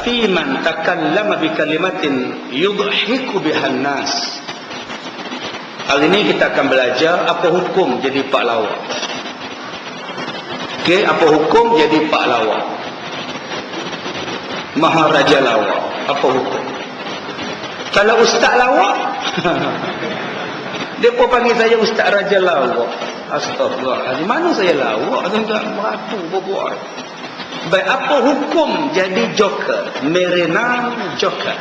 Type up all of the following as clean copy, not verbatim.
fi man takallama bi kalimatin yudhiku bihan nas. Hari ini kita akan belajar apa hukum jadi pak lawak. Okey, apa hukum jadi pak lawak? Maharaja lawak, apa hukum? Kalau ustaz lawak, dia pun panggil saya ustaz raja lawak. Astagfirullah. Mana saya lawak? Tuan-tuan, berapu berbual. Baik, apa hukum jadi joker? Merena joker.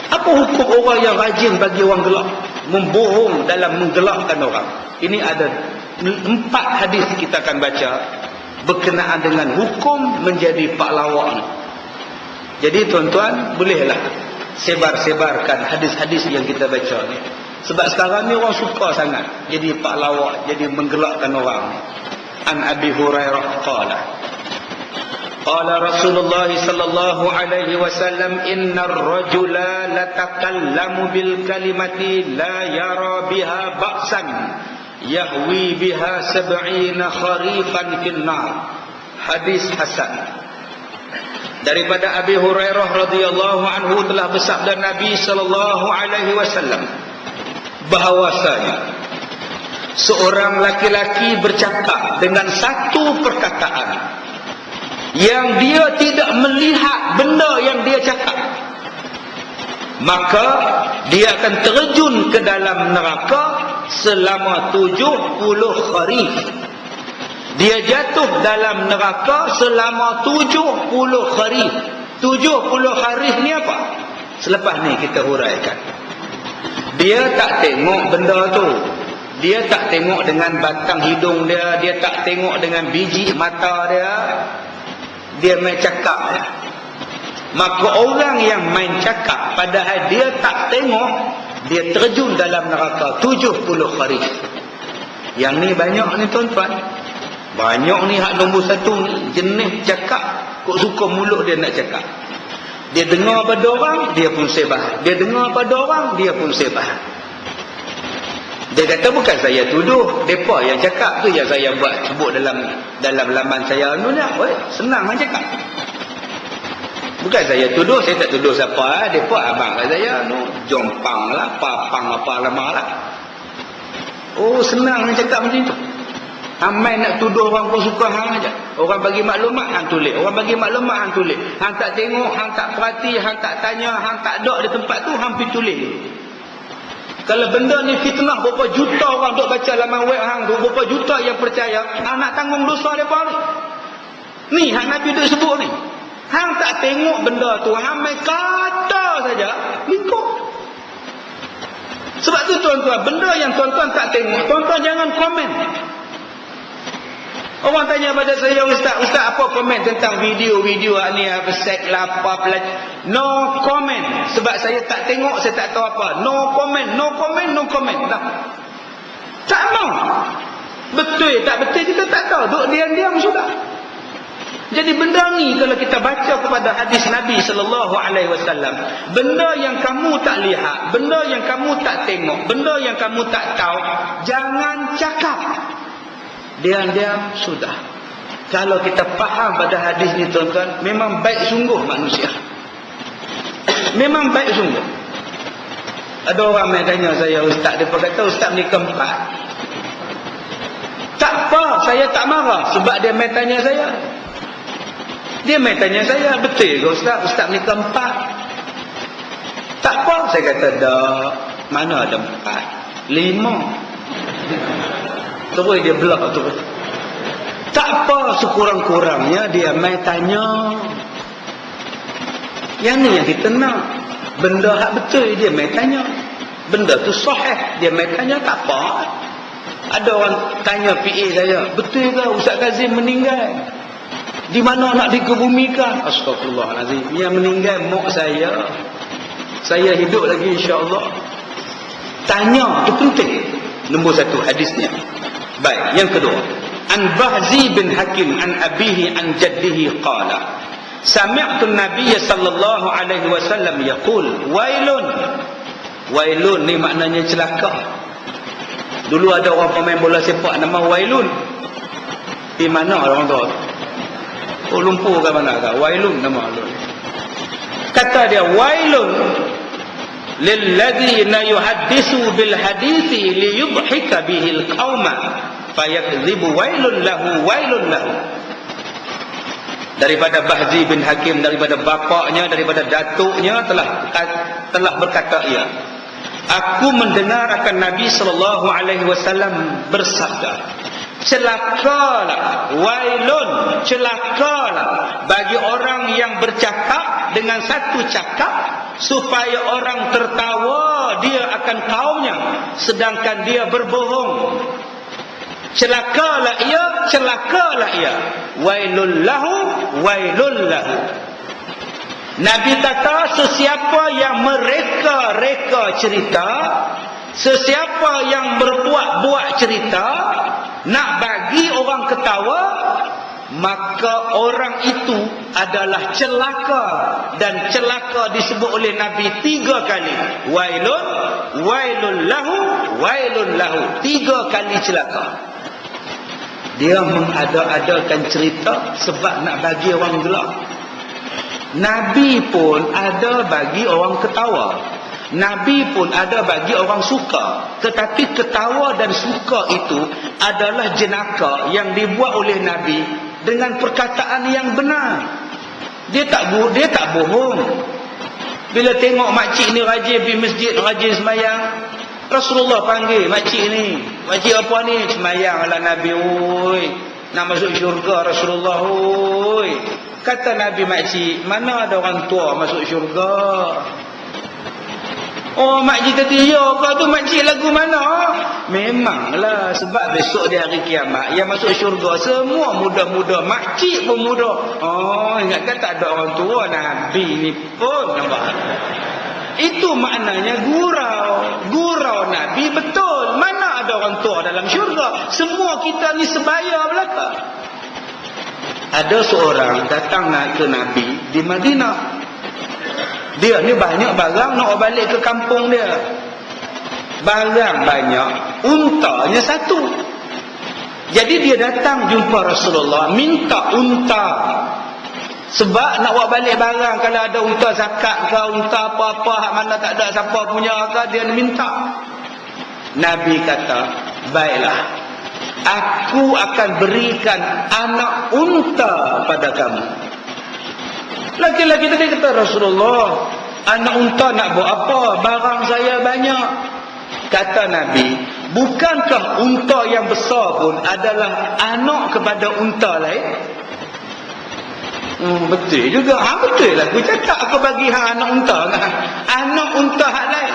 Apa hukum orang yang rajin bagi orang gelap? Membohong dalam menggelapkan orang. Ini ada 4 hadis kita akan baca berkenaan dengan hukum menjadi pak lawak. Jadi tuan-tuan, bolehlah sebar-sebarkan hadis-hadis yang kita baca ni. Sebab sekarang ni orang suka sangat jadi pak lawak, jadi menggelapkan orang. An Abi Hurairah qala qala Rasulullah sallallahu alaihi wasallam innar rajula latakallamu bil kalimati la yara biha ba'san yahwi biha 70 kharifan fil nar. Hadis hasan. Daripada Abi Hurairah radhiyallahu anhu telah bersabda Nabi sallallahu alaihi wasallam bahawasanya seorang laki-laki bercakap dengan satu perkataan yang dia tidak melihat benda yang dia cakap, maka dia akan terjun ke dalam neraka selama 70 kharif. Dia jatuh dalam neraka selama 70 kharif. 70 kharif ni apa? Selepas ni kita huraikan. Dia tak tengok benda tu. Dia tak tengok dengan batang hidung dia. Dia tak tengok dengan biji mata dia. Dia main cakap. Maka orang yang main cakap padahal dia tak tengok, dia terjun dalam neraka 70 kharif. Yang ni banyak ni tuan-tuan. Banyak ni hak nombor 1 ni. Jenis cakap. Kok suka mulut dia nak cakap. Dia dengar pada orang, dia pun sebah. Dia dengar pada orang, dia pun sebah. Dia kata bukan saya tuduh, depa yang cakap tu yang saya buat sebut dalam laman saya ni lah. Senang kan cakap. Bukan saya tuduh, saya tak tuduh siapa. Depa abang kat saya tu jompang lah, papang apa lama lah. Oh, senang kan cakap macam tu. Amai nak tuduh orang pun suka hang aja. Orang bagi maklumat hang tulis, orang bagi maklumat hang tulis. Hang tak tengok, hang tak perhati, hang tak tanya, hang tak ada di tempat tu, hang pergi tulis. Kalau benda ni fitnah, berapa juta orang duk baca laman web hang tu, berapa juta yang percaya, hang nak tanggung dosa depa ni. Ni hang Nabi duk sebut ni. Hang tak tengok benda tu, hang main kata saja, lingkup. Sebab tu tuan-tuan, benda yang tuan-tuan tak tengok, tuan-tuan jangan komen. Orang tanya pada saya, Ustaz apa komen tentang video-video ni, apa seks lah, apa pelaj. No comment. Sebab saya tak tengok, saya tak tahu apa. No comment, no comment, no comment. Tak mau. Betul, tak betul kita tak tahu. Duk diam-diam sudah. Jadi benda ni kalau kita baca kepada hadis Nabi sallallahu alaihi wasallam, benda yang kamu tak lihat, benda yang kamu tak tengok, benda yang kamu tak tahu, jangan cakap. Diam-diam sudah. Kalau kita faham pada hadis ni tuan-tuan, memang baik sungguh manusia. Memang baik sungguh. Ada orang yang tanya saya, Ustaz, dia kata Ustaz ni keempat. Tak apa, saya tak marah sebab dia main tanya saya. Dia main tanya saya, betul ke Ustaz? Ustaz ni keempat. Tak apa, saya kata dah. Mana ada 4? 5. Terus dia belak tu. Tak apa, sekurang-kurangnya dia main tanya. Yang ni yang kita nak. Benda hak betul dia main tanya. Benda tu sahih dia main tanya, tak apa. Ada orang tanya PA saya, betul ke Ustaz Kazim meninggal? Di mana nak dikebumikan? Astagfirullahalazim. Yang meninggal mak saya. Saya hidup lagi insya-Allah. Tanya tu penting. Nombor 1 hadisnya. Baik, yang kedua, An Bahzi bin Hakim an abihi an jaddihi qala sami'tu an-nabiy sallallahu alaihi wasallam yaqul wailun. Wailun ni maknanya celaka. Dulu ada orang pemain bola sepak nama Wailun. Di mana orang tu? Lumpur ke mana ke? Wailun nama Allah. Kata dia, wailun lilladzina yuhaddisu bil hadithi liyudhika bihil qauma fayakdzibu wailun lahu. Daripada Bahzi bin Hakim, daripada bapaknya, daripada datuknya telah berkata ia, aku mendengar akan Nabi SAW bersabda, celakalah, wailun, celakalah bagi orang yang bercakap dengan satu cakap supaya orang tertawa dia akan kaumnya sedangkan dia berbohong. Celakalah ia, wailul lahu. Nabi kata, sesiapa yang mereka-reka cerita, sesiapa yang berbuat-buat cerita nak bagi orang ketawa, maka orang itu adalah celaka. Dan celaka disebut oleh Nabi 3 kali. Wailun lahu. 3 kali celaka. Dia mengada-adakan cerita sebab nak bagi orang gelak. Nabi pun ada bagi orang ketawa. Nabi pun ada bagi orang suka. Tetapi ketawa dan suka itu adalah jenaka yang dibuat oleh Nabi dengan perkataan yang benar. Dia tak bohong. Bila tengok makcik ni rajin pergi masjid, rajin semayang, Rasulullah panggil makcik ni, makcik apa ni? Semayang lah Nabi, oi, nak masuk syurga Rasulullah, oi. Kata Nabi, makcik, mana ada orang tua masuk syurga? Oh, makcik kata, ya kau tu makcik lagu mana? Memanglah, sebab besok di hari kiamat yang masuk syurga semua muda-muda, makcik pun muda. Oh, ingatkan tak ada orang tua Nabi ni pun, nampak? Itu maknanya gurau Nabi betul. Mana ada orang tua dalam syurga? Semua kita ni sebaya belaka. Ada seorang datang nak ke Nabi di Madinah. Dia ni banyak barang nak balik ke kampung dia. Barang banyak, untanya satu. Jadi dia datang jumpa Rasulullah, minta unta. Sebab nak buat balik barang, kalau ada unta zakat ke, unta apa-apa, hak mana tak ada siapa punya ke, dia minta. Nabi kata, baiklah, aku akan berikan anak unta pada kamu. Laki-laki tadi kata, Rasulullah, anak unta nak buat apa? Barang saya banyak. Kata Nabi, bukankah unta yang besar pun adalah anak kepada unta lain? Betul juga. Betul lah. Aku cakap aku bagi anak unta kan? Anak unta hak lain.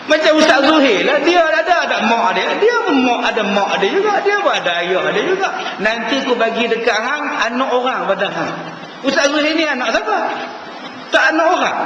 Macam Ustaz Zuhair lah. Dia ada mak dia. Dia pun ada mak dia juga. Dia pun ada ayah dia juga. Nanti aku bagi dekat hang anak orang pada hang. Ustaz Zuhair ni anak siapa? Tak anak orang.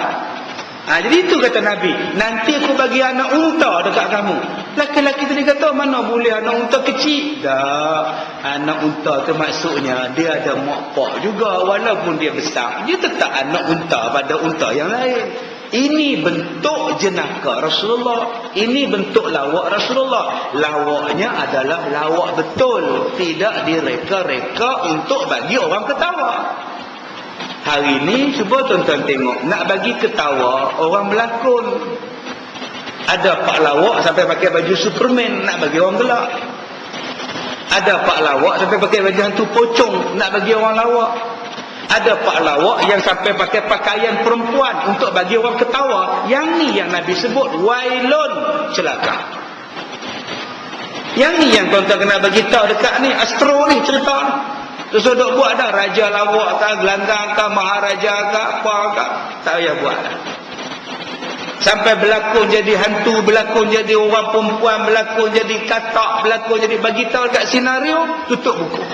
Jadi itu kata Nabi, nanti aku bagi anak unta dekat kamu. Laki-laki tadi kata, mana boleh anak unta kecil? Dah, anak unta tu maksudnya dia ada mak pak juga, walaupun dia besar, dia tetap anak unta pada unta yang lain. Ini bentuk jenaka Rasulullah. Ini bentuk lawak Rasulullah. Lawaknya adalah lawak betul, tidak direka-reka untuk bagi orang ketawa. Hari ni cuba tuan-tuan tengok, nak bagi ketawa orang berlakon. Ada pak lawak sampai pakai baju Superman nak bagi orang gelak. Ada pak lawak sampai pakai baju hantu pocong nak bagi orang lawak. Ada pak lawak yang sampai pakai pakaian perempuan untuk bagi orang ketawa. Yang ni yang Nabi sebut wailun, celaka. Yang ni yang tuan-tuan kena bagi tahu dekat ni, astro ni cerita ni. Terus duk buat dah, raja lawak ke, gelanggang ke, maharaja ke, apa ke, tak payah buat dah. Sampai berlakon jadi hantu, berlakon jadi orang perempuan, berlakon jadi katak, berlakon jadi, bagi tahu dekat senario, tutup buku.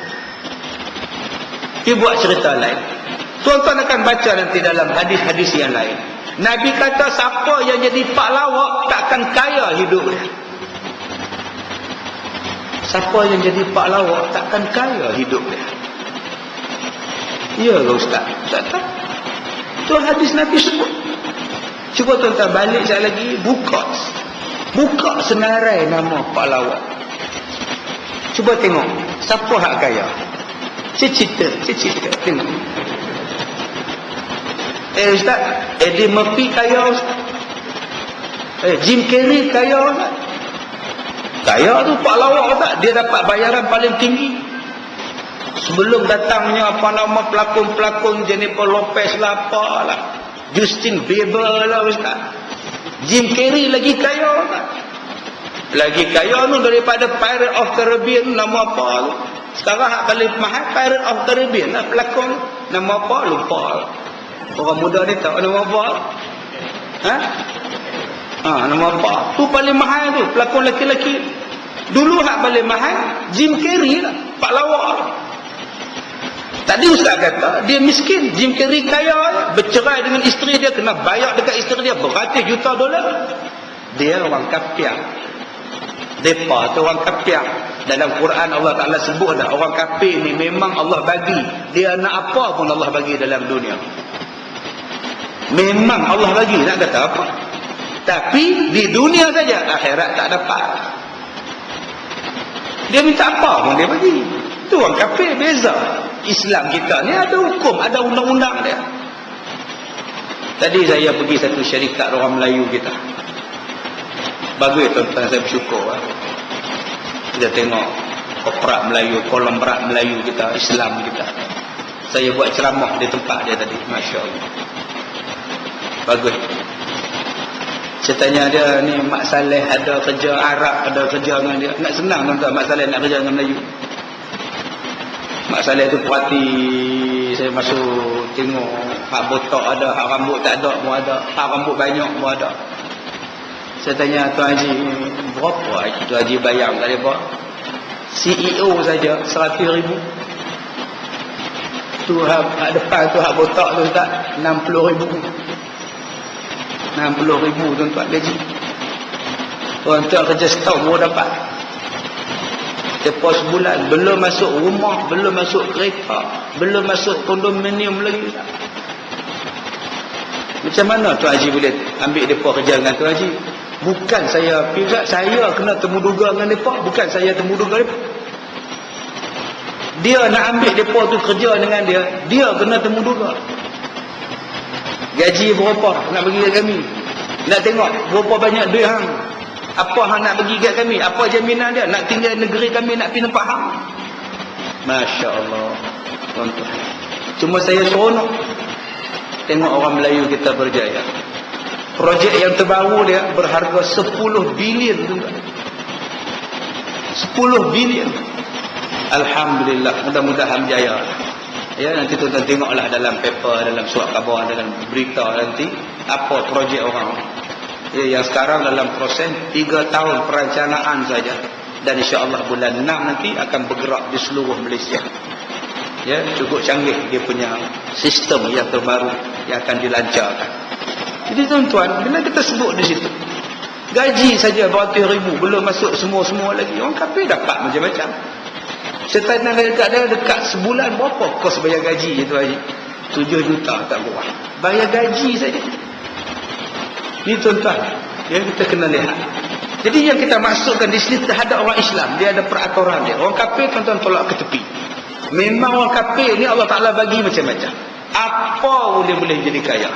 Dia buat cerita lain. Tuan-tuan akan baca nanti dalam hadis-hadis yang lain. Nabi kata siapa yang jadi pak lawak takkan kaya hidup dia. Siapa yang jadi pak lawak takkan kaya hidup dia. Ya ke Ustaz? Tak tahu. Itu hadis Nabi sebut. Cuba tuan-tuan balik sekali lagi, buka senarai nama pak lawak. Cuba tengok siapa hak kaya, Cerita tengok. Ustaz, Eddie Murphy kaya Ustaz. Jim Carrey kaya Ustaz. Kaya tu Pak Lawak Ustaz, dia dapat bayaran paling tinggi. Sebelum datangnya apa nama pelakon-pelakon Jennifer Lopez lah, apalah, Justin Bieber lah Ustaz. Jim Carrey lagi kaya Ustaz. Lagi kaya tu daripada Pirate of Caribbean, nama apa tu? Sekarang hak paling mahal Pirate of Caribbean lah pelakon. Nama apa? Lupa. Orang muda ni tahu nama apa? Nama apa? Tu paling mahal tu, pelakon lelaki-lelaki. Dulu hak paling mahal Jim Carrey lah, Pak Lawak. Tadi Ustaz kata dia miskin, Jim Carrey kaya, bercerai dengan isteri dia, kena bayar dekat isteri dia beratus juta dolar. Dia orang kafir. Depa tu orang kafir. Dalam Quran Allah Ta'ala sebut dah, orang kafir ni memang Allah bagi, dia nak apa pun Allah bagi dalam dunia. Memang Allah bagi, nak kata apa? Tapi di dunia saja, akhirat tak dapat. Dia minta apa pun dia bagi. Tu orang kafir. Beza Islam kita ni ada hukum, ada undang-undang dia. Tadi saya pergi satu syarikat orang Melayu kita. Bagus tuan-tuan, saya bersyukur. Kita tengok koprak Melayu, kolam berat Melayu kita, Islam kita. Saya buat ceramah di tempat dia tadi, Masya Allah. Bagus. Saya tanya dia, ni Mak Saleh ada kerja Arab, ada kerja dengan dia. Nak senang tuan-tuan, Mak Saleh nak kerja dengan Melayu. Mak Saleh tu perhati, saya masuk tengok, hak botak ada, hak rambut tak ada pun ada, hak rambut banyak pun ada. Saya tanya Tuan Haji, berapa Tuan Haji bayar kat dia? CEO saja 100,000. Tu hak depan tu, hak botak tu Ustaz, 60,000. 60,000 tuan-tuan gaji. Tuan-tuan kerja setahun baru dapat. Lepas sebulan, belum masuk rumah, belum masuk kereta, belum masuk kondominium lagi. Macam mana Tuan Haji boleh ambil mereka kerja dengan Tuan Haji? Bukan saya, saya kena temuduga dengan mereka, bukan saya temuduga mereka. Dia nak ambil mereka tu kerja dengan dia, dia kena temuduga. Gaji berapa nak bagi kat kami? Nak tengok berapa banyak duit hang. Apa hang nak bagi kat kami? Apa jaminan dia? Nak tinggal negeri kami, nak pergi tempat hang. Masya Allah, tuan-tuan. Cuma saya seronok tengok orang Melayu kita berjaya. Projek yang terbaru dia berharga 10 bilion tuan-tuan. 10 bilion. Alhamdulillah, mudah-mudahan berjaya. Ya, nanti tuan-tuan tengoklah dalam paper, dalam surat khabar, dalam berita nanti apa projek orang. Ya, yang sekarang dalam proses 3 tahun perencanaan saja, dan insya-Allah bulan 6 nanti akan bergerak di seluruh Malaysia. Ya, cukup canggih dia punya sistem yang terbaru yang akan dilancarkan. Jadi tuan-tuan, bila kita sebut di situ gaji saja beratus ribu, belum masuk semua-semua lagi, orang kafir dapat macam-macam. Saya tanya dekat dia, dekat sebulan berapa kos bayar gaji itu Haji? 7 juta tak kurang. Bayar gaji saja. Ni tuan-tuan, yang kita kena lihat. Jadi yang kita masukkan di sini terhadap orang Islam, dia ada peraturan dia. Orang kafir tuan-tuan tolak ke tepi. Memang orang kafir ni Allah Ta'ala bagi macam-macam. Apa boleh jadi kaya.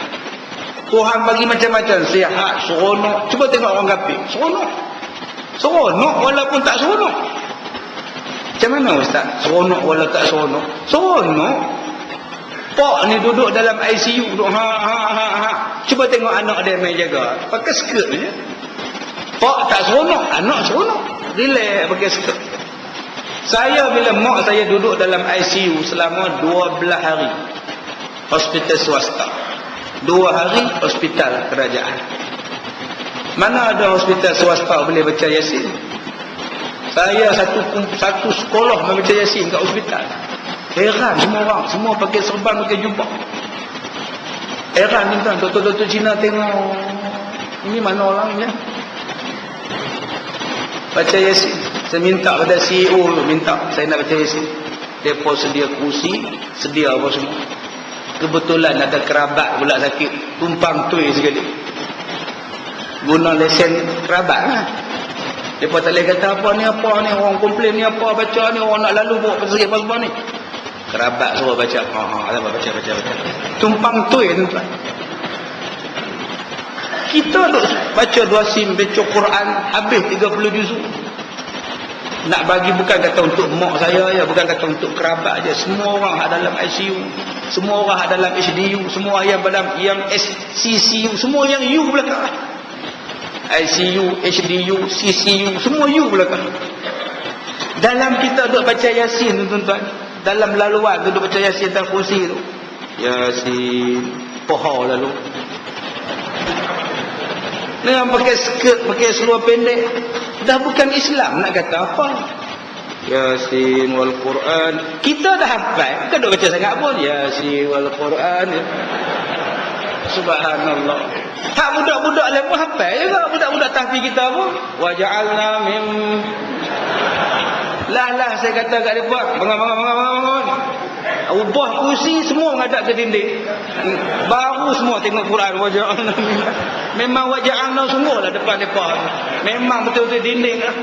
Tuhan bagi macam-macam, sihat, seronok. Cuba tengok orang kafir, seronok. Seronok walaupun tak seronok. Macam mana Ustaz? Seronok walau tak seronok? Seronok. Pak ni duduk dalam ICU, duduk ha. Cuba tengok anak dia main jaga, pakai skirt je. Pak tak seronok, anak seronok. Relax pakai skirt. Saya bila mak saya duduk dalam ICU selama 12 hari. Hospital swasta. 2 hari hospital kerajaan. Mana ada hospital swasta boleh baca Yasin? Saya satu sekolah membaca Yasin kat hospital. Heran semua orang, semua pakai serban, pakai jubah. Heran ni kan, doktor-doktor Cina tengok, ini mana orangnya? Baca Yasin. Saya minta pada CEO tu, minta saya nak baca Yasin. Dia pun sedia kursi, sedia apa semua. Kebetulan ada kerabat pula sakit, tumpang tui sekali. Guna lesen kerabat lah. Mereka tak boleh kata apa ni, orang komplain ni, apa baca ni, orang nak lalu bawa pasal apa ni. Kerabat suruh baca. Baca. Tumpang tui tuan. Kita duk baca 2 sim, baca Quran habis 30 juzuk. Nak bagi bukan kata untuk mak saya ya, bukan kata untuk kerabat aja. Semua orang ada dalam ICU, semua orang ada dalam HDU, semua yang dalam yang SCCU, semua yang U belakang. ICU, HDU, CCU, semua U belakang. Dalam kita duk baca Yasin tuan-tuan, dalam laluan duk baca Yasin atas kursi tu. Yasin, poho lalu. Ni yang pakai skirt, pakai seluar pendek, dah bukan Islam nak kata apa. Yasin wal Quran. Kita dah hafal, kita duk baca sangat pun Yasin wal Quran. Subhanallah. Hak budak-budak lain pun hafal juga, budak-budak tahfiz kita pun. Wa ja'alna min lah saya kata kat depa, bangun. Ubah kursi semua menghadap ke dinding. Baru semua tengok Quran wajah. Memang wajah Allah sungguhlah depan depa. Memang betul-betul dinding lah.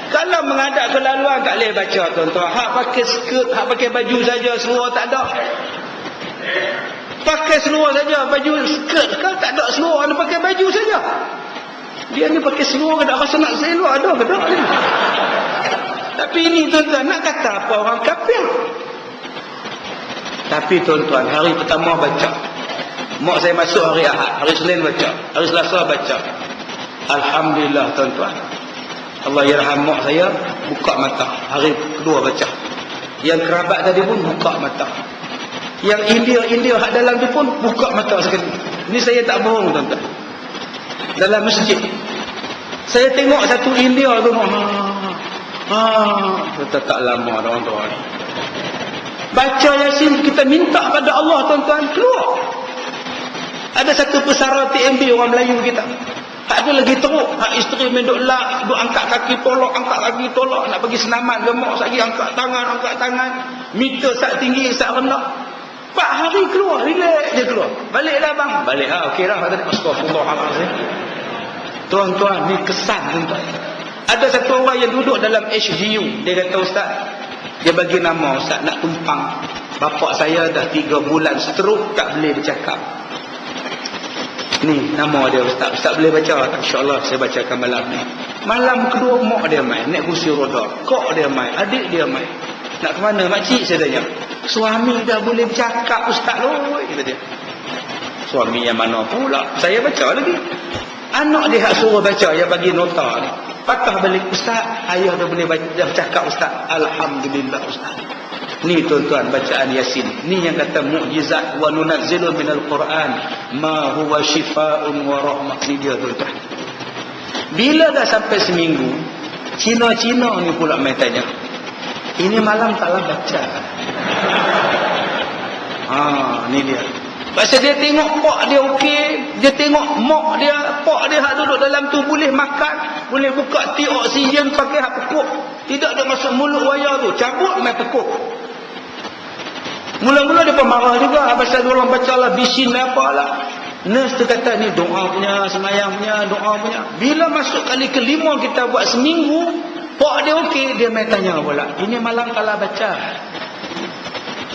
Kalau menghadap ke laluan tak boleh baca tuan-tuan. Hak pakai skirt, hak pakai baju saja, seluar tak ada. Pakai seluar saja, baju skirt kan tak ada seluar, dia pakai baju saja. Dia ni pakai seluar tak rasa nak seluar ada ke tak ni. Tapi ini tuan-tuan nak kata apa orang kafir. Tapi tuan-tuan hari pertama baca. Mak saya masuk hari Ahad, hari Senin baca, hari Selasa baca. Alhamdulillah tuan-tuan. Allah yarham mak saya buka mata. Hari kedua baca. Yang kerabat tadi pun buka mata. Yang India hak dalam tu pun buka mata sekali. Ini saya tak bohong tuan-tuan. Dalam masjid. Saya tengok satu India tu. Tak lama tuan-tuan. Baca Yasin kita minta pada Allah tuan-tuan keluar. Ada satu pesara TMB orang Melayu kita. Hak tu lagi teruk. Hak isteri main duk lak, duk angkat kaki tolak, nak pergi senaman lemak lagi angkat tangan. Meter sak tinggi sak rendah. 4 hari keluar, relax je keluar. Baliklah bang. Balik okey dah tadi. Astagfirullahalazim. Tuan-tuan ni kesan tuan-tuan. Ada satu orang yang duduk dalam HDU. Dia kata ustaz, dia bagi nama ustaz nak tumpang. Bapak saya dah 3 bulan stroke tak boleh bercakap. Ni nama dia ustaz. Ustaz boleh baca tak? InsyaAllah saya bacakan malam ni. Malam kedua mak dia main naik kursi roda. Kok dia main, adik dia main. Nak ke mana makcik saya tanya. Suami dah boleh bercakap ustaz loi kata dia. Suami yang mana pula? Saya baca lagi. Anak dia hak suruh baca, yang bagi nota ni. Patah balik ustaz, ayah dah boleh baca, dah bercakap ustaz. Alhamdulillah ustaz. Ni tuan-tuan bacaan Yasin. Ni yang kata mukjizat wa nunazzilu minal Quran ma huwa shifaa'un wa rahmah. Ni dia tuan-tuan. Bila dah sampai seminggu, Cina-Cina ni pula main tanya. Ini malam taklah baca. Ni dia. Pasal dia tengok pak dia okey, dia tengok mak dia, pak dia hak duduk dalam tu boleh makan, boleh buka tiup oksigen pakai hak pekuk. Tidak ada masuk mulut wayar tu, cabut main pekuk. Mula-mula dia pun marah juga pasal dia orang bacalah bisin apalah. Nurse tu kata ni doa punya, semayang punya, doa punya. Bila masuk kali kelima kita buat seminggu, pak dia okey, dia main tanya pula. Ini malam kalah baca.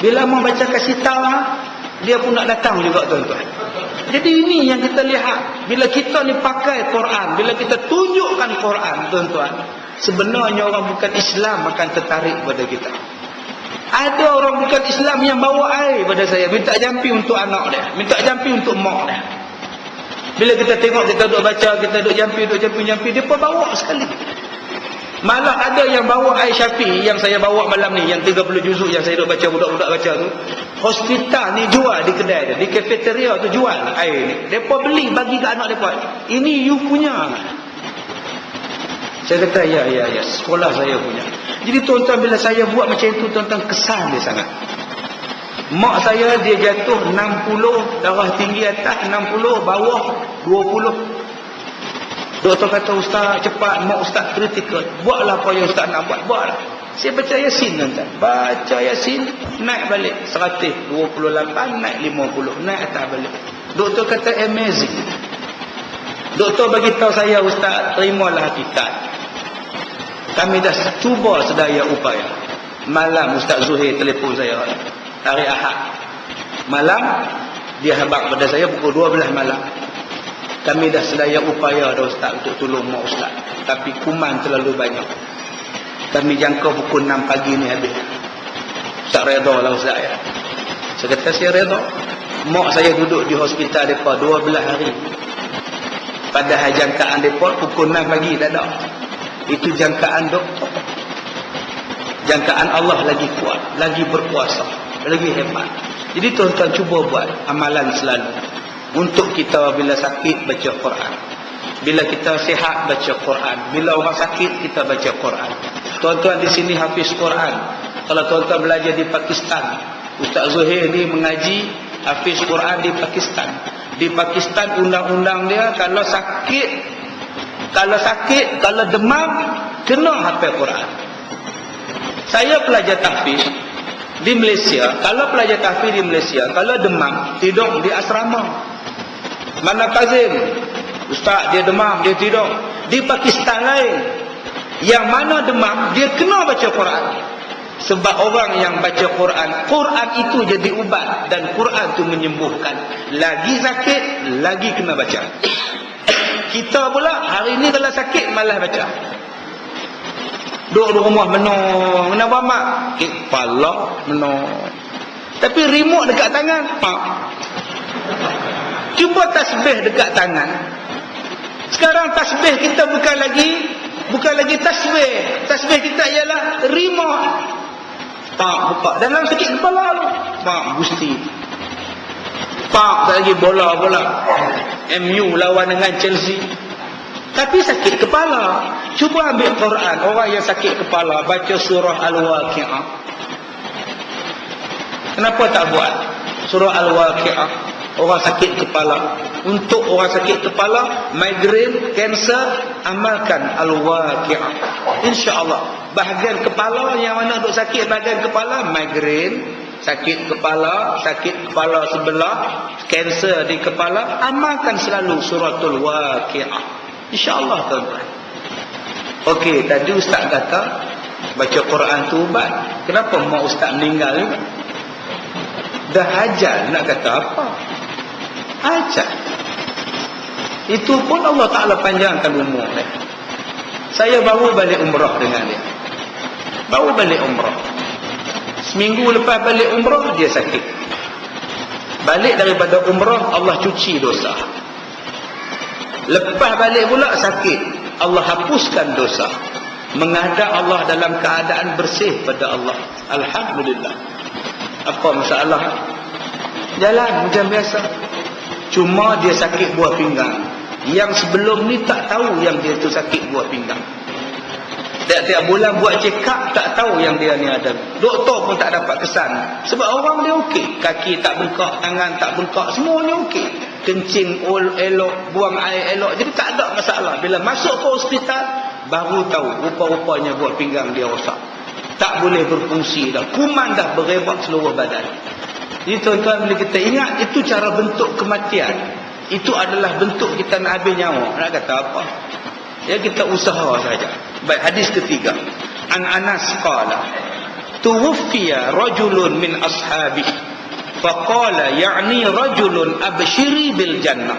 Bila mau baca kasih tahu, dia pun nak datang juga tuan-tuan. Jadi ini yang kita lihat. Bila kita ni pakai Quran, bila kita tunjukkan Quran tuan-tuan, sebenarnya orang bukan Islam akan tertarik pada kita. Ada orang bukan Islam yang bawa air pada saya, minta jampi untuk anak dia, minta jampi untuk mak dia. Bila kita tengok kita duduk baca, kita duduk jampi, dia pun bawa sekali. Malah ada yang bawa air Syafi'i yang saya bawa malam ni, yang 30 juzuk yang saya duduk baca, budak-budak baca tu. Hospital ni jual di kedai dia, di kafeteria tu jual air ni. Depa beli bagi ke anak depa. Ini you punya. Saya kata ya, sekolah saya punya. Jadi tuan-tuan bila saya buat macam itu tuan-tuan kesan dia sangat. Mak saya dia jatuh 60, darah tinggi atas 60, bawah 20. Doktor kata ustaz cepat, mak ustaz kritikal. Buatlah apa yang ustaz nak buatlah. Saya baca Yasin tuan-tuan. Baca Yasin, naik balik 128, naik 50, naik atas balik. Doktor kata amazing. Doktor bagi tahu saya ustaz, terimalah hakikat. Kami dah cuba sedaya upaya. Malam Ustaz Zuhair telefon saya hari Ahad malam, dia habaq pada saya pukul 12 malam. Kami dah sedaya upaya dah Ustaz untuk tolong mak Ustaz, tapi kuman terlalu banyak. Kami jangka pukul 6 pagi ni habis. Ustaz redha lah Ustaz ya. Saya kata saya redha. Mak saya duduk di hospital mereka 12 hari. Padahal jangkaan mereka pukul 6 pagi tak ada. Itu jangkaan doktor. Jangkaan Allah lagi kuat, lagi berkuasa, lagi hebat. Jadi tuan-tuan cuba buat amalan selalu. Untuk kita bila sakit baca Quran, bila kita sihat baca Quran, bila orang sakit kita baca Quran. Tuan-tuan di sini hafiz Quran. Kalau tuan-tuan belajar di Pakistan, Ustaz Zuhair ni mengaji hafiz Quran di Pakistan. Di Pakistan undang-undang dia kalau sakit, kalau demam kena hafal Quran. Saya pelajar tahfiz di Malaysia. Kalau pelajar tahfiz di Malaysia, kalau demam tidur di asrama. Mana Kazim, Ustaz dia demam, dia tidur. Di Pakistan lain, yang mana demam dia kena baca Quran. Sebab orang yang baca Quran, Quran itu jadi ubat dan Quran itu menyembuhkan. Lagi sakit, lagi kena baca. Kita pula hari ni kalau sakit malah baca. Duduk di rumah menung, kenapa mak? Kepala menung. Tapi remote dekat tangan, pak. Cuba tasbih dekat tangan. Sekarang tasbih kita bukan lagi tasbih. Tasbih kita ialah remote. Pak buka dalam sakit kepala tu. Pak Gusti. Pak tak lagi bola. MU lawan dengan Chelsea. Tapi sakit kepala. Cuba ambil Quran. Orang yang sakit kepala baca surah Al-Waqi'ah. Kenapa tak buat surah Al-Waqi'ah? Orang sakit kepala. Untuk orang sakit kepala, migrain, kanser, amalkan Al-Waqi'ah. InsyaAllah. Bahagian kepala yang mana duk sakit bahagian kepala, migrain, sakit kepala sebelah, kanser di kepala, amalkan selalu suratul Waqi'ah. InsyaAllah tuan-tuan. Okey, tadi Ustaz kata baca Quran tu ubat. Kenapa mak Ustaz meninggal juga? Dah hajat, nak kata apa? Hajat. Itu pun Allah Ta'ala panjangkan umur dia. Saya baru balik umrah dengan dia. Baru balik umrah. Seminggu lepas balik umrah, dia sakit. Balik daripada umrah, Allah cuci dosa. Lepas balik pula sakit, Allah hapuskan dosa. Menghadap Allah dalam keadaan bersih pada Allah. Alhamdulillah. Apa masalah? Jalan macam biasa. Cuma dia sakit buah pinggang. Yang sebelum ni tak tahu yang dia tu sakit buah pinggang. Tiap-tiap bulan buat check up, tak tahu yang dia ni ada. Doktor pun tak dapat kesan. Sebab orang dia okey. Kaki tak bengkak, tangan tak bengkak, semuanya okey. Kencing elok, buang air elok. Jadi tak ada masalah. Bila masuk ke hospital, baru tahu rupa-rupanya buah pinggang dia rosak. Tak boleh berfungsi dah. Kuman dah berebak seluruh badan. Jadi tuan-tuan, bila kita ingat, itu cara bentuk kematian. Itu adalah bentuk kita nak habis nyawa. Nak kata apa? Ya, kita usaha saja. Baik, hadis ketiga. An Anas qala, tuwfiya rajulun min ashabih, faqala ya'ni rajulun abshiri bil jannah.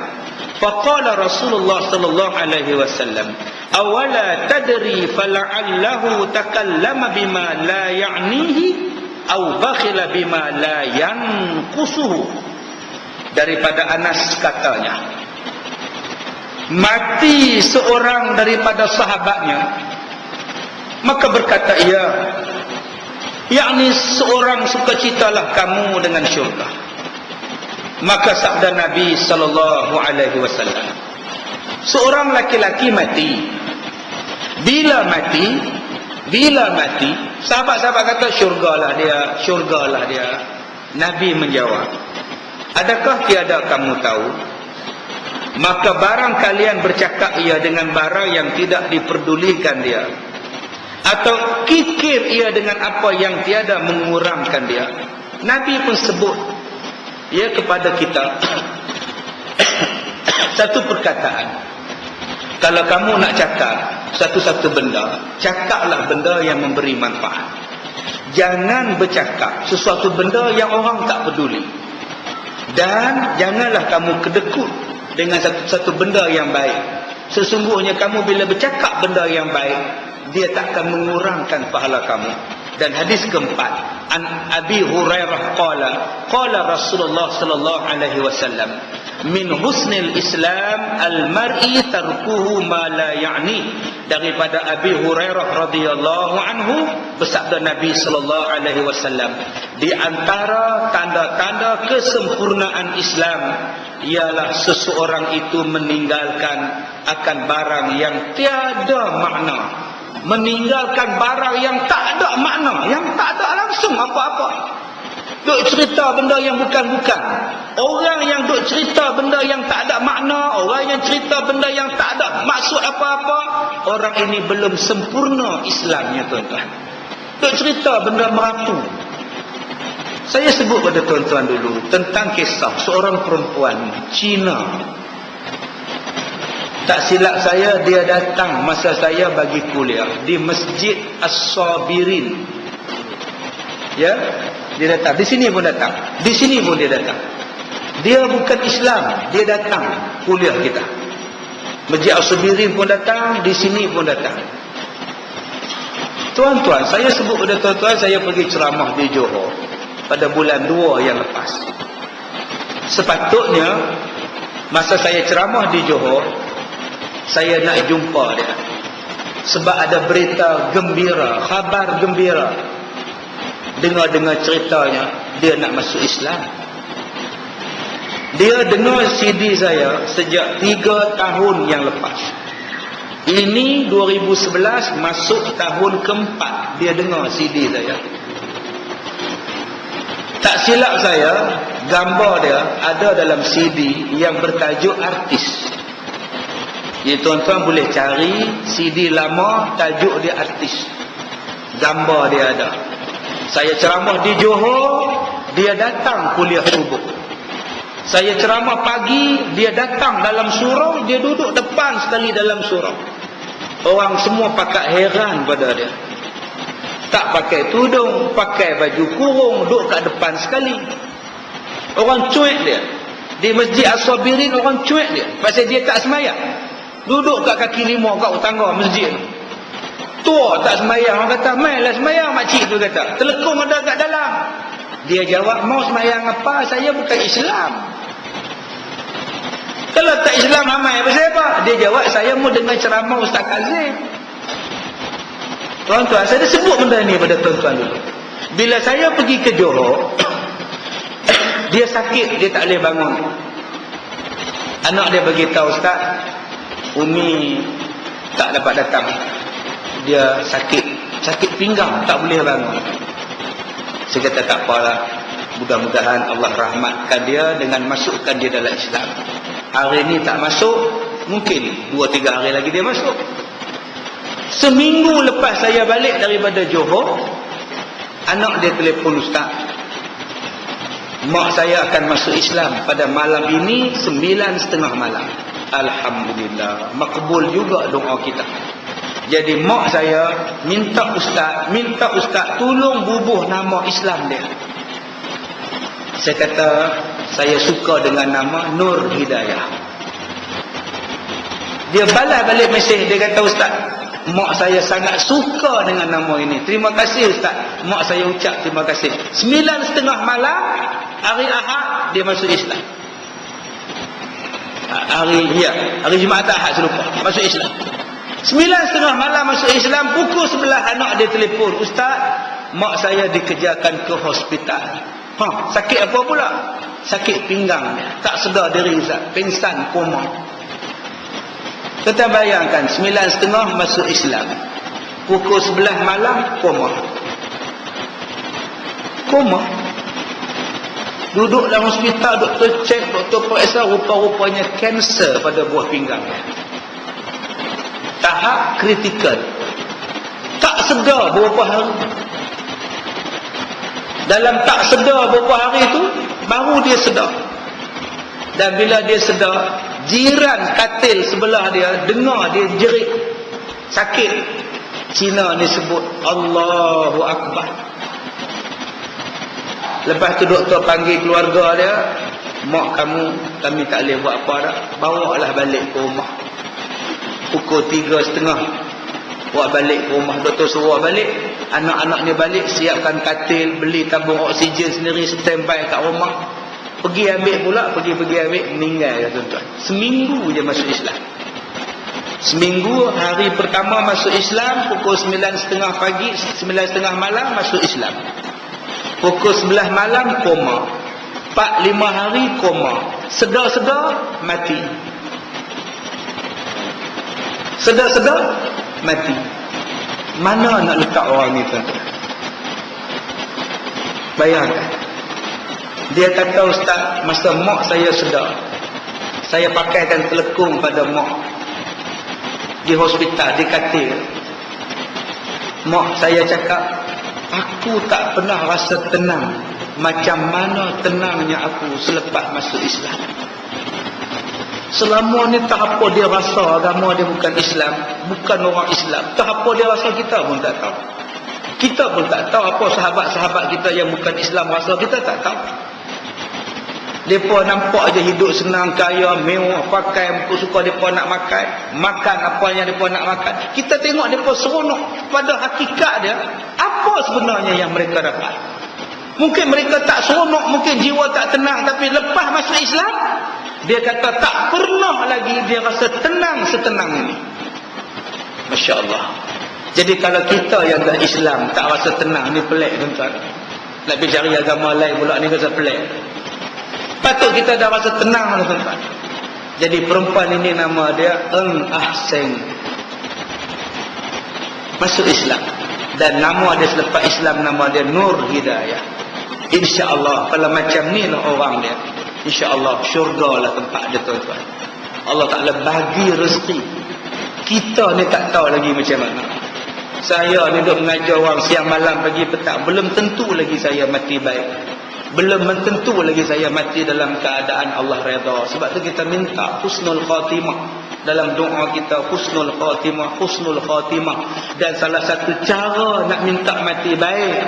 Faqala Rasulullah sallallahu alaihi wasallam, awala tadri fala'allahu takallama bima la ya'nihi aw bakhila bima la yanqusuhu. Daripada Anas katanya, mati seorang daripada sahabatnya, maka berkata ia, yakni seorang sukacitalah kamu dengan syurga. Maka sabda Nabi sallallahu alaihi wasallam, seorang laki-laki mati. Bila mati, sahabat-sahabat kata syurgalah dia. Nabi menjawab, adakah tiada kamu tahu? Maka barang kalian bercakap ia dengan barang yang tidak diperdulikan dia, atau kikir ia dengan apa yang tiada mengurangkan dia. Nabi pun sebut ia kepada kita satu perkataan. Kalau kamu nak cakap satu-satu benda, cakaplah benda yang memberi manfaat. Jangan bercakap sesuatu benda yang orang tak peduli. Dan janganlah kamu kedekut dengan satu benda yang baik. Sesungguhnya kamu bila bercakap benda yang baik, dia tak akan mengurangkan pahala kamu. Dan hadis keempat, an Abi Hurairah qala Rasulullah sallallahu alaihi wasallam, min husnil Islam al-mar'i tarkuhu ma la ya'ni. Daripada Abi Hurairah radhiyallahu anhu, bersabda Nabi sallallahu alaihi wasallam, di antara tanda-tanda kesempurnaan Islam ialah seseorang itu meninggalkan akan barang yang tiada makna. Meninggalkan barang yang tak ada makna, yang tak ada langsung apa-apa. Duk cerita benda yang bukan-bukan. Orang yang duk cerita benda yang tak ada makna, orang yang cerita benda yang tak ada maksud apa-apa, orang ini belum sempurna Islamnya, tuan-tuan. Duk cerita benda merapu. Saya sebut pada tuan-tuan dulu tentang kisah seorang perempuan Cina. Tak silap saya, dia datang masa saya bagi kuliah di Masjid As-Sabirin. Ya, dia datang. Di sini pun datang. Di sini pun dia datang. Dia bukan Islam, dia datang kuliah kita. Masjid As-Sabirin pun datang, di sini pun datang. Tuan-tuan, saya sebut pada tuan-tuan, saya pergi ceramah di Johor pada bulan 2 yang lepas. Sepatutnya masa saya ceramah di Johor, saya nak jumpa dia sebab ada berita gembira, khabar gembira. Dengar-dengar ceritanya dia nak masuk Islam. Dia dengar CD saya sejak 3 tahun yang lepas. Ini 2011, masuk tahun keempat dia dengar CD saya. Tak silap saya, gambar dia ada dalam CD yang bertajuk artis. Ya, tuan-tuan boleh cari CD lama, tajuk dia artis. Gambar dia ada. Saya ceramah di Johor, dia datang kuliah subuh. Saya ceramah pagi, dia datang dalam surau, dia duduk depan sekali dalam surau. Orang semua pakat heran pada dia. Tak pakai tudung, pakai baju kurung, duduk kat depan sekali. Orang cuek dia. Di Masjid As-Sabirin orang cuek dia. Pasal dia tak semayang. Duduk kat kaki 5 kat tangga masjid. Tua tak semayang. Orang kata, mainlah semayang, makcik tu kata. Telekung ada kat dalam. Dia jawab, mau semayang apa? Saya bukan Islam. Kalau tak Islam ramai, pasal apa? Dia jawab, saya mau dengar ceramah Ustaz Kazim. Tuan-tuan, saya dah sebut benda ni pada tuan-tuan dulu. Bila saya pergi ke Johor, dia sakit, dia tak boleh bangun. Anak dia beritahu, Ustaz, Umi tak dapat datang. Dia sakit pinggang, tak boleh bangun. Saya kata tak apalah, mudah-mudahan Allah rahmatkan dia dengan masukkan dia dalam Islam. Hari ni tak masuk, mungkin 2-3 hari lagi dia masuk. Seminggu lepas saya balik daripada Johor, anak dia telefon, Ustaz, mak saya akan masuk Islam pada malam ini 9:30 malam. Alhamdulillah, makbul juga doa kita. Jadi mak saya minta ustaz tolong bubuh nama Islam dia. Saya kata saya suka dengan nama Nur Hidayah. Dia balas balik mesej, dia kata, Ustaz, mak saya sangat suka dengan nama ini. Terima kasih Ustaz. Mak saya ucap terima kasih. 9:30 malam hari Ahad dia masuk Islam. Hari Jumaat Ahad selupa masuk Islam. 9:30 malam masuk Islam. Pukul 11 anak dia telefon, Ustaz, mak saya dikejarkan ke hospital. Sakit apa pula? Sakit pinggang, tak sedar diri Ustaz, pingsan, koma. Kita bayangkan 9:30 masuk Islam, pukul 11 malam koma. Duduk dalam hospital, doktor cek, doktor periksa, rupa-rupanya kanser pada buah pinggang. Tahap kritikal. Tak sedar berapa hari. Dalam tak sedar berapa hari itu, baru dia sedar. Dan bila dia sedar, jiran katil sebelah dia dengar dia jerit, sakit. Cina ni sebut Allahu Akbar. Lepas tu doktor panggil keluarga dia, mak kami tak boleh buat apa dah, bawa lah balik ke rumah. Pukul 3.30 bawa balik ke rumah. Doktor suruh balik, anak-anaknya balik, siapkan katil, beli tabung oksigen sendiri, standby kat rumah. Pergi ambil pula, pergi ambil, meninggal ya tuan-tuan. Seminggu je masuk Islam. Seminggu, hari pertama masuk Islam, pukul 9.30 pagi, 9.30 malam masuk Islam. Pukul 11 malam koma. 4-5 hari koma. Sedar-sedar mati. Sedar-sedar mati. Mana nak letak orang ni tuan-tuan? Bayangkan. Dia kata, Ustaz, masa mak saya sedar, saya pakaikan telekung pada mak di hospital, di katil. Mak saya cakap, aku tak pernah rasa tenang macam mana tenangnya aku selepas masuk Islam. Selama ni tak apa dia rasa agama dia bukan Islam, bukan orang Islam. Tak apa dia rasa, kita pun tak tahu. Kita pun tak tahu apa sahabat-sahabat kita yang bukan Islam rasa, kita tak tahu. Mereka nampak je hidup senang, kaya, mewah, pakai apa suka mereka nak makan apa yang mereka nak makan. Kita tengok mereka seronok. Pada hakikat dia, apa sebenarnya yang mereka dapat? Mungkin mereka tak seronok, mungkin jiwa tak tenang, tapi lepas masuk Islam, dia kata tak pernah lagi dia rasa tenang setenang ini. Masya Allah. Jadi kalau kita yang dah Islam tak rasa tenang, ni pelik tuan-tuan. Nak pergi cari agama lain pula ni rasa pelik. Patut kita dah rasa tenang tuan-tuan. Jadi perempuan ini nama dia Ahsan, masuk Islam. Dan nama dia selepas Islam, nama dia Nur Hidayah. InsyaAllah kalau macam ni lah orang dia, InsyaAllah syurga lah tempat dia tuan-tuan. Allah Ta'ala bagi rezeki. Kita ni tak tahu lagi macam mana. Saya ni duduk mengajar orang siang malam pagi petang, belum tentu lagi saya mati baik. Belum tentu lagi saya mati dalam keadaan Allah redha. Sebab tu kita minta husnul khatimah. Dalam doa kita, husnul khatimah, husnul khatimah. Dan salah satu cara nak minta mati baik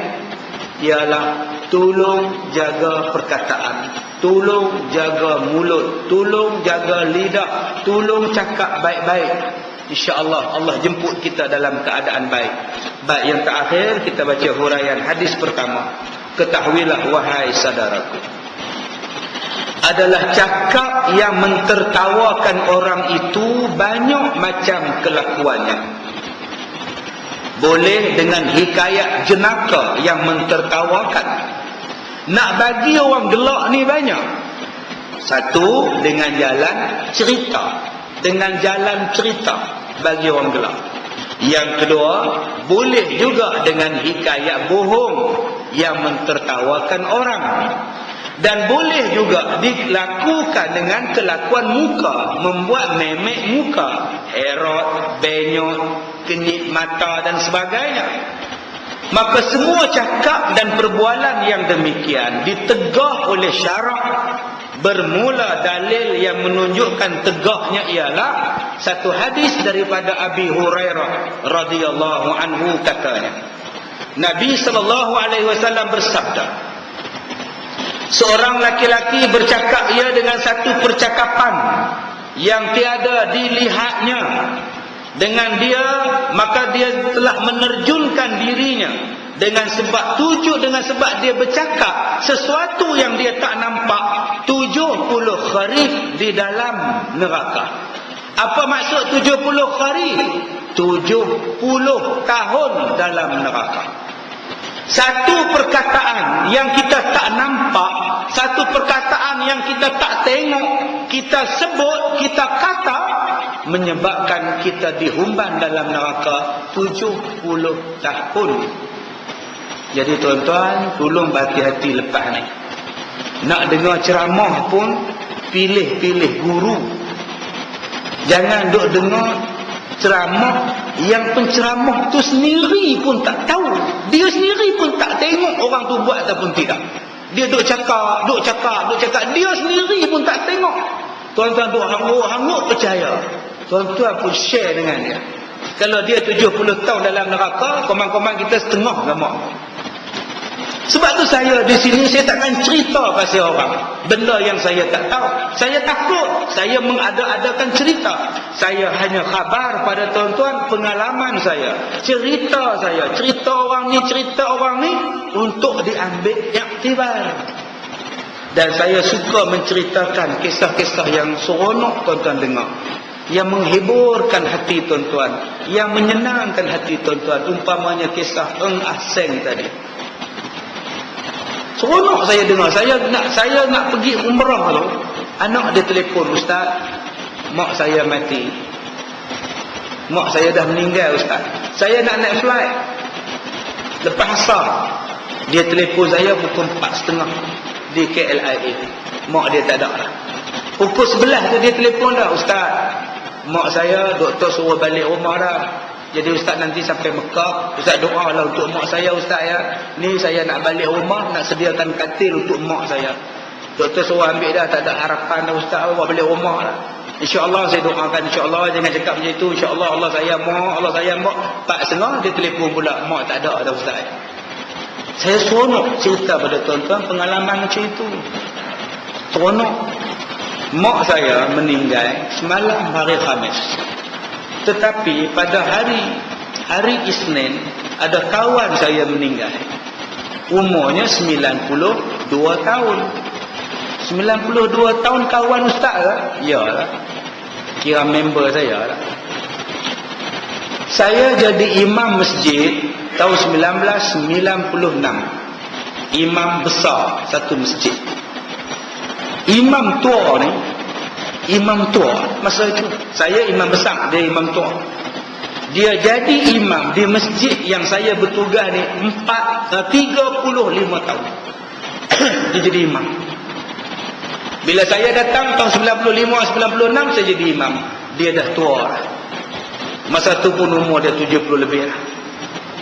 ialah tolong jaga perkataan, tolong jaga mulut, tolong jaga lidah, tolong cakap baik-baik. InsyaAllah Allah jemput kita dalam keadaan baik. Baik, yang terakhir kita baca huraian hadis pertama. Ketahuilah wahai saudaraku, adalah cakap yang mentertawakan orang itu banyak macam kelakuannya. Boleh dengan hikayat jenaka yang mentertawakan. Nak bagi orang gelak ni banyak. Satu, dengan jalan cerita. Dengan jalan cerita bagi orang gelak. Yang kedua, boleh juga dengan hikayat bohong yang mentertawakan orang. Dan boleh juga dilakukan dengan kelakuan muka, membuat memek muka, erot, benyot, kenyit mata dan sebagainya. Maka semua cakap dan perbualan yang demikian ditegah oleh syarak. Bermula dalil yang menunjukkan tegahnya ialah satu hadis daripada Abi Hurairah radhiyallahu anhu, katanya Nabi SAW bersabda, seorang laki-laki bercakap ia dengan satu percakapan yang tiada dilihatnya dengan dia, maka dia telah menerjunkan dirinya dengan sebab dia bercakap sesuatu yang dia tak nampak 70 kharif di dalam neraka. Apa maksud 70 kharif? 70 tahun dalam neraka. Satu perkataan yang kita tak nampak, satu perkataan yang kita tak tengok, kita sebut, kita kata, menyebabkan kita dihumban dalam neraka 70 tahun. Jadi tuan-tuan, tolong berhati-hati lepas ni. Nak dengar ceramah pun pilih-pilih guru. Jangan duk dengar ceramah yang penceramah tu sendiri pun tak tahu. Dia sendiri pun tak tengok orang tu buat ataupun tidak. Dia duk cakap. Dia sendiri pun tak tengok. Tuan-tuan duk hangut-hangut percaya. Tuan-tuan pun share dengan dia. Kalau dia 70 tahun dalam neraka, komang-komang kita setengah lama. Sebab tu saya di sini saya takkan cerita pasal orang benda yang saya tak tahu. Saya takut. Saya mengada-adakan cerita. Saya hanya khabar pada tuan-tuan pengalaman saya, cerita saya, cerita orang ni untuk diambil iktibar. Dan saya suka menceritakan kisah-kisah yang seronok tuan-tuan dengar, yang menghiburkan hati tuan-tuan, yang menyenangkan hati tuan-tuan. Umpamanya kisah Eng Ah Seng tadi. Seronok saya dengar. Saya nak pergi umrah tu. Anak dia telefon, "Ustaz, mak saya mati. Mak saya dah meninggal, Ustaz. Saya nak naik flight." Lepas asar, dia telefon saya pukul 4.30 di KLIA. Mak dia tak ada lah. Pukul 11 tu dia telefon dah, "Ustaz, mak saya doktor suruh balik rumah dah. Jadi Ustaz nanti sampai Mekah, Ustaz doalah untuk mak saya, Ustaz ya. Ni saya nak balik rumah, nak sediakan katil untuk mak saya. Doktor suruh ambil dah, tak ada harapan dah Ustaz, awak balik rumah lah. InsyaAllah saya doakan, insyaAllah jangan cakap macam itu. InsyaAllah Allah sayang mak, Allah sayang mak." 4.30 dia telefon pula, "Mak tak ada dah Ustaz." Saya seronok cerita pada tuan-tuan pengalaman macam itu. Seronok. Mak saya meninggal semalam hari Khamis. Tetapi pada hari Isnin ada kawan saya meninggal. Umurnya 92 tahun. 92 tahun kawan Ustaz lah? Ya lah. Kira member saya lah. Saya jadi imam masjid tahun 1996. Imam besar satu masjid. Imam tua masa itu saya imam besar, dia imam tua. Dia jadi imam di masjid yang saya bertugas ni 35 tahun. Dia jadi imam. Bila saya datang tahun 95-96 saya jadi imam. Dia dah tua lah. Masa tu pun umur dia 70 lebih lah.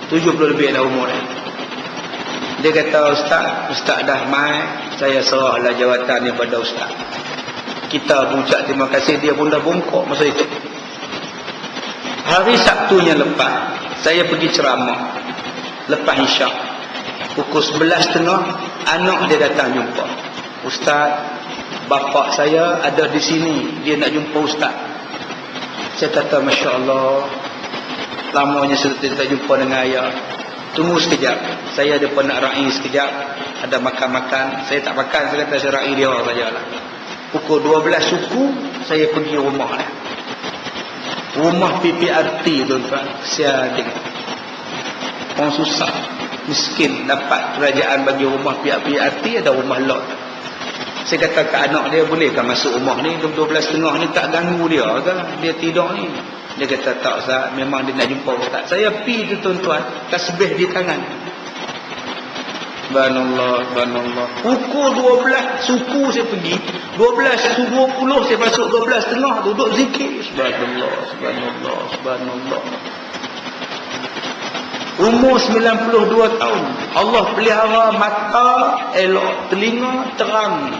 70 lebih dah umur dia. Dia kata, Ustaz dah mai, saya serahlah jawatan ni pada Ustaz. Kita ucap terima kasih, dia pun dah bongkok masa itu. Hari Sabtunya lepas, saya pergi ceramah lepas Isyak. Pukul 11.30 anak dia datang jumpa. "Ustaz, bapa saya ada di sini, dia nak jumpa Ustaz." Saya kata, "Masya Allah, lamanya saya tak jumpa dengan ayah. Tunggu sekejap, saya ada pun nak ra'i sekejap, ada makan-makan." Saya tak makan, saya kata saya ra'i dia sajalah. Pukul 12 suku saya pergi rumah dia. Rumah PPRT tuan-tuan, kesian tengok. Orang susah, miskin dapat kerajaan bagi rumah PPRT, ada rumah lot. Saya kata ke anak dia, "Bolehkah masuk rumah ni jam 12.30 ni, tak ganggu dia ke? Dia tidur ni." Dia kata, "Tak Ustaz, memang dia nak jumpa Ustaz." Saya pergi tu tuan-tuan, tasbih di tangan. Subhanallah. Pukul 12 suku saya pergi, 12.20 saya masuk 12.30 duduk zikir. Subhanallah. Umur 92 tahun. Allah pelihara mata elok, telinga terang,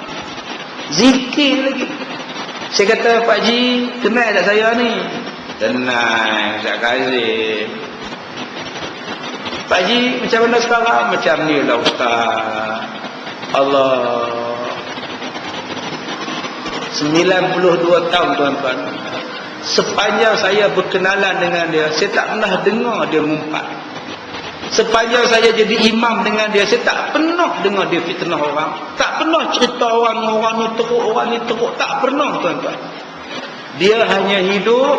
zikir lagi. Saya kata, "Pak Ji, kenal tak saya ni?" "Tenang, Ustaz Kazim." "Pak Ji, macam mana sekarang?" "Macam ni lah Ustaz." Allah. 92 tahun tuan-tuan. Sepanjang saya berkenalan dengan dia, saya tak pernah dengar dia ngumpat. Sepanjang saya jadi imam dengan dia, saya tak pernah dengar dia fitnah orang. Tak pernah cerita orang ni teruk, orang ni teruk. Tak pernah tuan-tuan. Dia hanya hidup.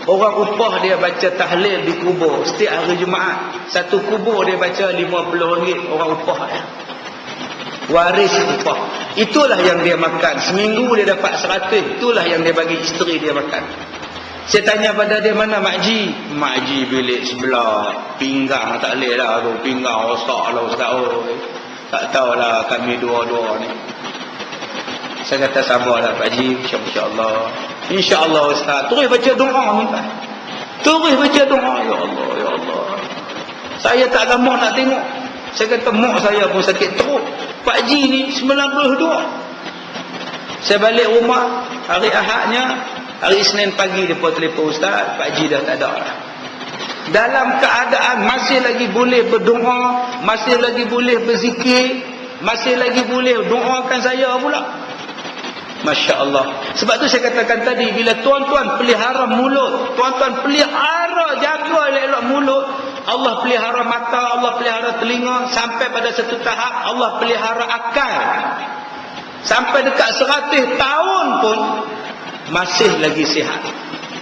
Orang upah dia baca tahlil di kubur setiap hari Jumaat. Satu kubur dia baca RM50 orang upah dia. Waris upah. Itulah yang dia makan. Seminggu dia dapat 100. Itulah yang dia bagi isteri dia makan. Saya tanya pada dia, "Mana Mak Ji?" "Mak Ji bilik sebelah. Pinggang tak boleh lah tu. Pinggang rosak lah Ustaz. Tak tahulah kami dua-dua ni." Saya kata, "Sabarlah Pak Ji, insya-Allah. InsyaAllah Ustaz." Terus baca doa ni. Terus baca doa. Ya Allah, ya Allah. Saya tak lama nak tengok. Saya kata, mak saya pun sakit teruk. Pak Ji ni 92. Saya balik rumah hari Ahadnya, hari Isnin pagi dia pun telefon, "Ustaz, Pak Ji dah tak ada lah." dalam keadaan masih lagi boleh berdoa, masih lagi boleh berzikir, masih lagi boleh doakan saya pula. Masya Allah. Sebab tu saya katakan tadi, bila tuan-tuan pelihara mulut, tuan-tuan pelihara, jaga elok-elok mulut, Allah pelihara mata, Allah pelihara telinga, sampai pada satu tahap Allah pelihara akal. Sampai dekat 100 tahun pun masih lagi sihat.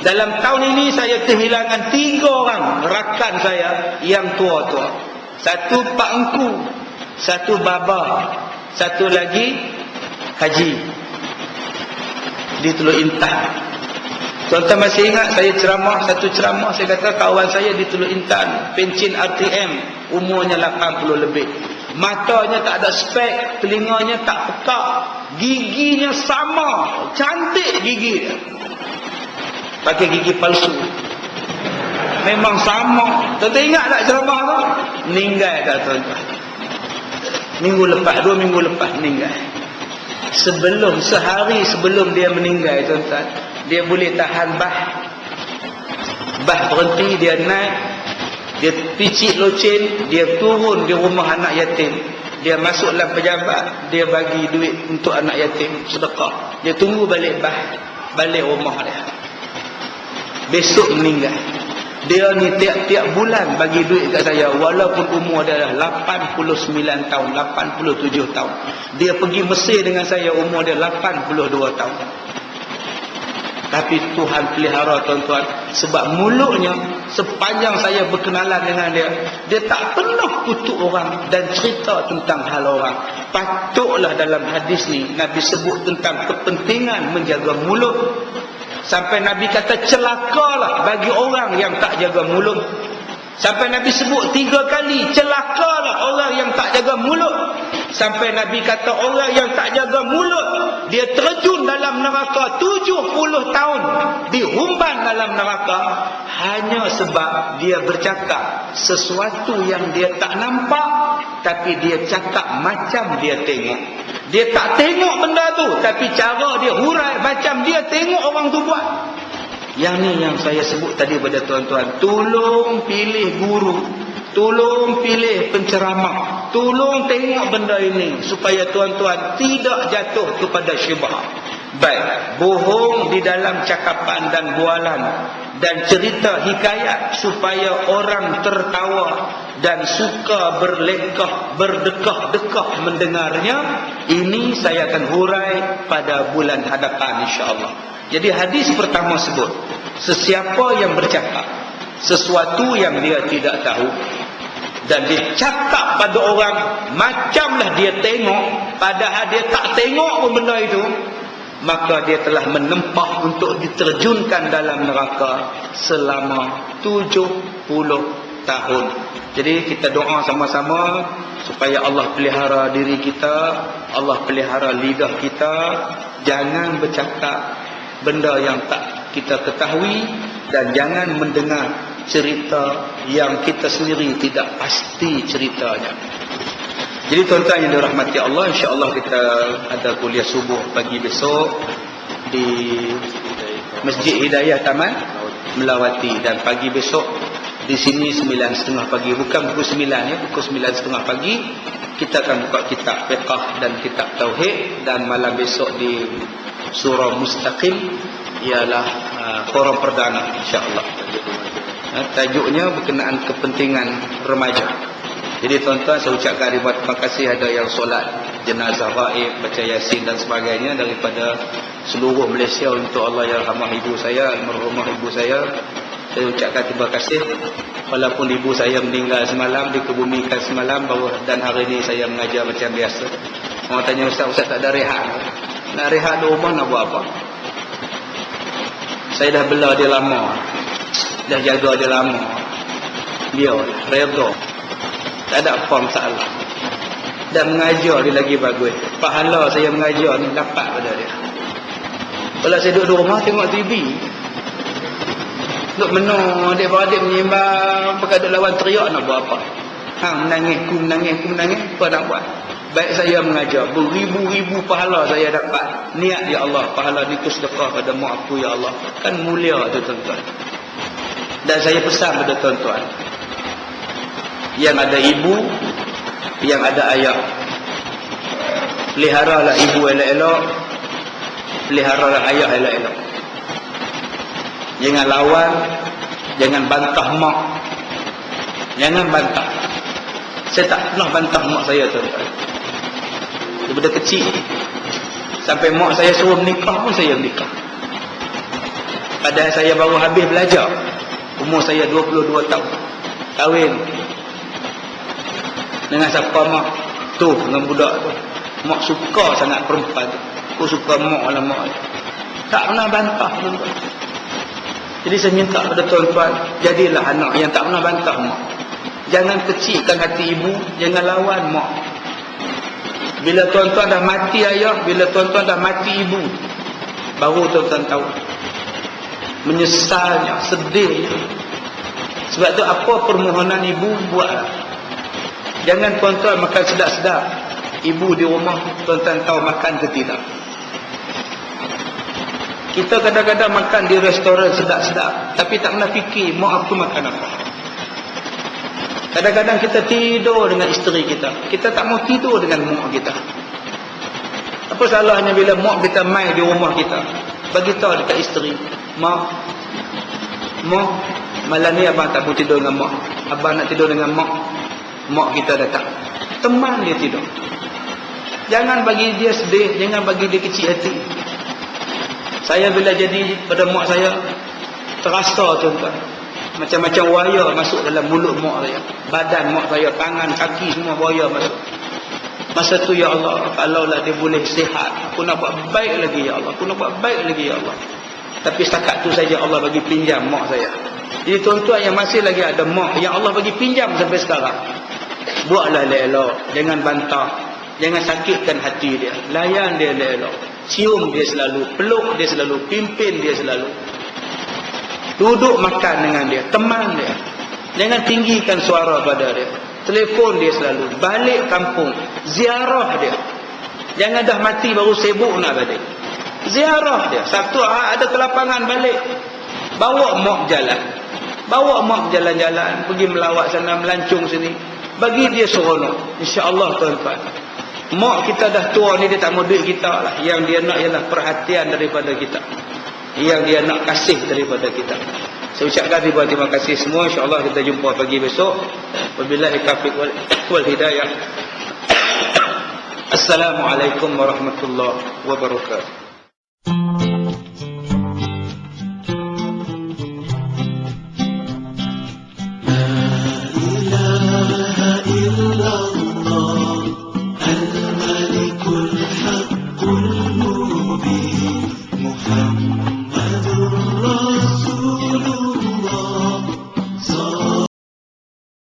Dalam tahun ini saya kehilangan 3 orang rakan saya yang tua-tua. Satu Pak Engku, satu Baba, satu lagi Haji di Teluk Intan. Tuan-tuan masih ingat saya ceramah, satu ceramah saya kata kawan saya di Teluk Intan, pencin RTM, umurnya 80 lebih. Matanya tak ada spek, telinganya tak pekak, giginya sama, cantik gigi dia. Pakai gigi palsu. Memang sama. Tuan-tuan ingat tak ceramah tu? Meninggal dah tuan-tuan. Minggu lepas, 2 minggu lepas meninggal. Sehari sebelum dia meninggal tuan-tuan, dia boleh tahan bah berhenti, dia naik, dia picit loceng, dia turun di rumah anak yatim, dia masuk dalam pejabat, dia bagi duit untuk anak yatim sedekah, dia tunggu balik balik rumah dia, besok meninggal. Dia ni tiap-tiap bulan bagi duit kat saya, walaupun umur dia dah 89 tahun, 87 tahun. Dia pergi Mesir dengan saya, umur dia 82 tahun. Tapi Tuhan pelihara tuan-tuan. Sebab mulutnya, sepanjang saya berkenalan dengan dia, dia tak pernah kutuk orang dan cerita tentang hal orang. Patutlah dalam hadis ni Nabi sebut tentang kepentingan menjaga mulut. Sampai Nabi kata celakalah bagi orang yang tak jaga mulut. Sampai Nabi sebut 3 kali, celakalah orang yang tak jaga mulut. Sampai Nabi kata orang yang tak jaga mulut, dia terjun dalam neraka 70 tahun, dihumban dalam neraka, hanya sebab dia bercakap sesuatu yang dia tak nampak, tapi dia cakap macam dia tengok. Dia tak tengok benda tu, tapi cara dia hurai macam dia tengok orang tu buat. Yang ni yang saya sebut tadi pada tuan-tuan. Tolong pilih guru, tolong pilih penceramah, tolong tengok benda ini supaya tuan-tuan tidak jatuh kepada syubhat. Baik, bohong di dalam cakapan dan bualan dan cerita hikayat supaya orang tertawa dan suka berlekah, berdekah-dekah mendengarnya. Ini saya akan hurai pada bulan hadapan insya-Allah. Jadi hadis pertama sebut, sesiapa yang bercakap sesuatu yang dia tidak tahu dan dia cakap pada orang macamlah dia tengok, padahal dia tak tengok pun benda itu, maka dia telah menempah untuk diterjunkan dalam neraka selama 70 tahun. Jadi kita doa sama-sama supaya Allah pelihara diri kita, Allah pelihara lidah kita, jangan bercakap benda yang tak kita ketahui, dan jangan mendengar cerita yang kita sendiri tidak pasti ceritanya. Jadi tuan-tuan yang dirahmati Allah, insya-Allah kita ada kuliah subuh pagi besok di Masjid Hidayah Taman Melawati, dan pagi besok di sini 9.30 pagi, bukan pukul 9 ya, pukul 9.30 pagi kita akan buka kitab fiqh dan kitab tauhid, dan malam besok di Surah Mustaqim ialah forum perdana insya-Allah. Tajuknya berkenaan kepentingan remaja. Jadi tuan-tuan, saya ucapkan ribuan terima kasih ada yang solat jenazah gaib, baca Yasin dan sebagainya daripada seluruh Malaysia untuk Allah yarhamah ibu saya, almarhumah ibu saya. Saya ucapkan terima kasih. Walaupun ibu saya meninggal semalam, dikebumikan semalam, dan hari ini saya mengajar macam biasa. Orang tanya, Ustaz tak ada rehat? Nak rehat di rumah nak buat apa? Saya dah bela dia lama, dah jaga dia lama, dia redha, tak ada apa masalah. Dan mengajar dia lagi bagus. Pahala saya mengajar ni dapat pada dia. Kalau saya duduk di rumah tengok TV, duduk menang, adik-beradik menyembang, pakai duduk lawan teriak, nak buat apa? Menangis, ku menangis, apa nak buat? Baik saya mengajar, beribu-ribu pahala saya dapat. Niat ya Allah, pahala ni ku sedekah pada mak aku ya Allah. Kan mulia tu tuan-tuan. Dan saya pesan pada tuan-tuan yang ada ibu, yang ada ayah, peliharalah ibu elok-elok, peliharalah ayah elok-elok. Jangan lawan, jangan bantah mak. Jangan bantah. Saya tak pernah bantah mak saya, tuan-tuan. Daripada kecil sampai mak saya suruh menikah pun saya menikah. Padahal saya baru habis belajar, umur saya 22 tahun, kahwin dengan siapa mak tu, dengan budak tu. Mak suka sangat perempuan tu. Aku suka mak lah mak. Tak pernah bantah, tuan-tuan. Jadi saya minta pada tuan-tuan, jadilah anak yang tak pernah bantah mak. Jangan kecilkan hati ibu, jangan lawan mak. Bila tuan-tuan dah mati ayah, bila tuan-tuan dah mati ibu, baru tuan-tuan tahu menyesalnya, sedih. Sebab tu apa permohonan ibu, buatlah. Jangan tuan-tuan makan sedap-sedap, ibu di rumah tuan-tuan tahu makan ke tidak. Kita kadang-kadang makan di restoran sedap-sedap, tapi tak pernah fikir mak aku makan apa. Kadang-kadang kita tidur dengan isteri kita, kita tak mau tidur dengan mak kita. Apa salahnya bila mak kita mai di rumah kita, bagi tahu dekat isteri, mak, malam ni abang tak mau tidur dengan mak, abang nak tidur dengan mak. Mak kita datang, teman dia tidur. Jangan bagi dia sedih, jangan bagi dia kecil hati. Saya bila jadi pada mak saya, terasa, tuan-tuan, macam-macam wayar masuk dalam mulut mak saya, badan mak saya, tangan, kaki, semua wayar masuk. Masa tu, ya Allah, kalaulah dia boleh sihat, aku nak buat baik lagi, ya Allah, aku nak buat baik lagi, ya Allah. Tapi setakat tu saja Allah bagi pinjam mak saya. Jadi tuan-tuan yang masih lagi ada mak yang Allah bagi pinjam sampai sekarang, buatlah elok-elok, jangan bantah, jangan sakitkan hati dia, layan dia elok-elok, cium dia selalu, peluk dia selalu, pimpin dia selalu, duduk makan dengan dia, teman dia. Jangan tinggikan suara pada dia, telefon dia selalu, balik kampung, ziarah dia. Jangan dah mati baru sibuk nak balik, ziarah dia. Sabtu ada kelapangan balik, bawa mak jalan, bawa mak jalan-jalan, pergi melawat sana, melancung sini, bagi dia seronok. InsyaAllah, tuan-tuan, mak kita dah tua ni, dia tak mau duit kita lah. Yang dia nak ialah perhatian daripada kita, yang dia nak kasih daripada kita. Saya ucapkan terima kasih semua. InsyaAllah kita jumpa pagi besok. Wabillahi taufiq wal hidayah. Assalamualaikum warahmatullahi wabarakatuh.